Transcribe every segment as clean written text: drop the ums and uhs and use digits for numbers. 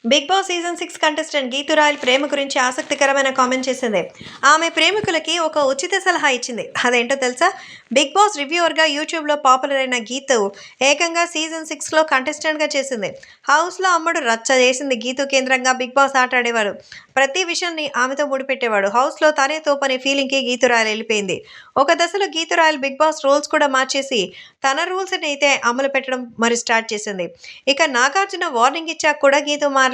Big Boss season 6 contestant Geethu Royal ప్రేమ గురించి ఆసక్తికరమైన కామెంట్ చేసింది. ఆమె ప్రేమికులకి ఒక ఉచిత సలహా ఇచ్చింది. అదేంటో తెలుసా? బిగ్ బాస్ రివ్యూవర్గా యూట్యూబ్లో పాపులర్ అయిన గీతూ ఏకంగా సీజన్ 6లో కంటెస్టెంట్గా చేసింది. హౌస్లో అమ్మడు రచ్చ చేసింది. గీతూ కేంద్రంగా బిగ్ బాస్ ఆట ఆడేవాడు. ప్రతి విషయాన్ని ఆమెతో ముడిపెట్టేవాడు. హౌస్లో తనే తోపనే ఫీలింగ్కి గీతూ రాయల్ వెళ్ళిపోయింది. ఒక దశలో Geetu Royal Bigg Boss rules కూడా మార్చేసి తన రూల్స్ని అయితే అమలు పెట్టడం మరి స్టార్ట్ చేసింది. ఇక నాగార్జున వార్నింగ్ ఇచ్చాక కూడా గీతూ మారలేదు.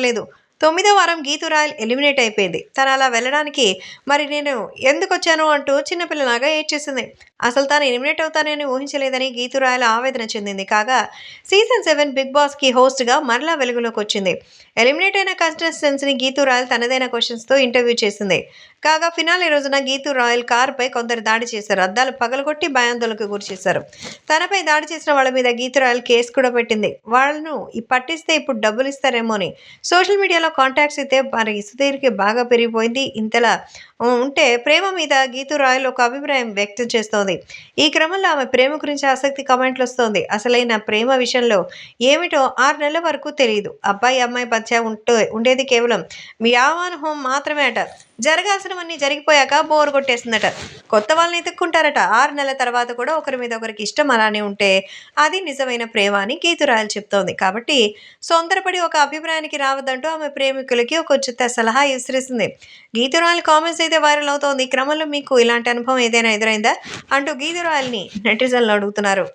9వ వారం గీతూ రాయల్ ఎలిమినేట్ అయిపోయింది. తను అలా వెళ్ళడానికి మరి నేను ఎందుకొచ్చాను అంటూ చిన్నపిల్లలాగా ఏడ్చేసింది. అసలు తాను ఎలిమినేట్ అవుతానని ఊహించలేదని గీతూ రాయల్ ఆవేదన చెందింది. కాగా సీజన్ 7 బిగ్ బాస్కి హోస్ట్గా మరలా వెలుగులోకి వచ్చింది. ఎలిమినేట్ అయిన కంటెస్టెంట్స్ని గీతూ రాయల్ తనదైన క్వశ్చన్స్తో ఇంటర్వ్యూ చేసింది. కాగా ఫినాలే రోజున గీతూ రాయల్ కారుపై కొందరు దాడి చేశారు. అద్దాలు పగలగొట్టి భయాందోళనకు గురి చేశారు. తనపై దాడి చేసిన వాళ్ళ మీద గీతూ రాయల్ కేసు కూడా పెట్టింది. వాళ్ళను పట్టిస్తే ఇప్పుడు డబ్బులు ఇస్తారేమో అని. సోషల్ మీడియాలో కాంటాక్ట్స్ అయితే మరి సుధీర్కి బాగా పెరిగిపోయింది. ఇంతలా ఉంటే ప్రేమ మీద గీతూ రాయల్ ఒక అభిప్రాయం వ్యక్తం చేస్తోంది. ఈ క్రమంలో ఆమె ప్రేమ గురించి ఆసక్తి కామెంట్లు వస్తోంది. అసలైన ప్రేమ విషయంలో ఏమిటో 6 నెలల వరకు తెలియదు. అబ్బాయి అమ్మాయి మధ్య ఉండేది కేవలం వ్యామోహం మాత్రమే అట. జరగాల్సినవన్నీ జరిగిపోయాక బోర్ కొట్టేసిందట. కొత్త వాళ్ళని ఎత్తుక్కుంటారట. 6 నెలల తర్వాత కూడా ఒకరి మీద ఒకరికి ఇష్టం అలానే ఉంటే అది నిజమైన ప్రేమ అని గీతూ రాయల్ చెప్తోంది. కాబట్టి తొందరపడి ఒక అభిప్రాయానికి రావద్దంటూ ఆమె ప్రేమికులకి ఒక ఉచిత సలహా విసిరేసింది. గీతూ రాయల్ కామెంట్స్ అయితే వైరల్ అవుతోంది. ఈ క్రమంలో మీకు ఇలాంటి అనుభవం ఏదైనా ఎదురైందా అంటూ గీతూ రాయల్ని నెటిజన్లు అడుగుతున్నారు.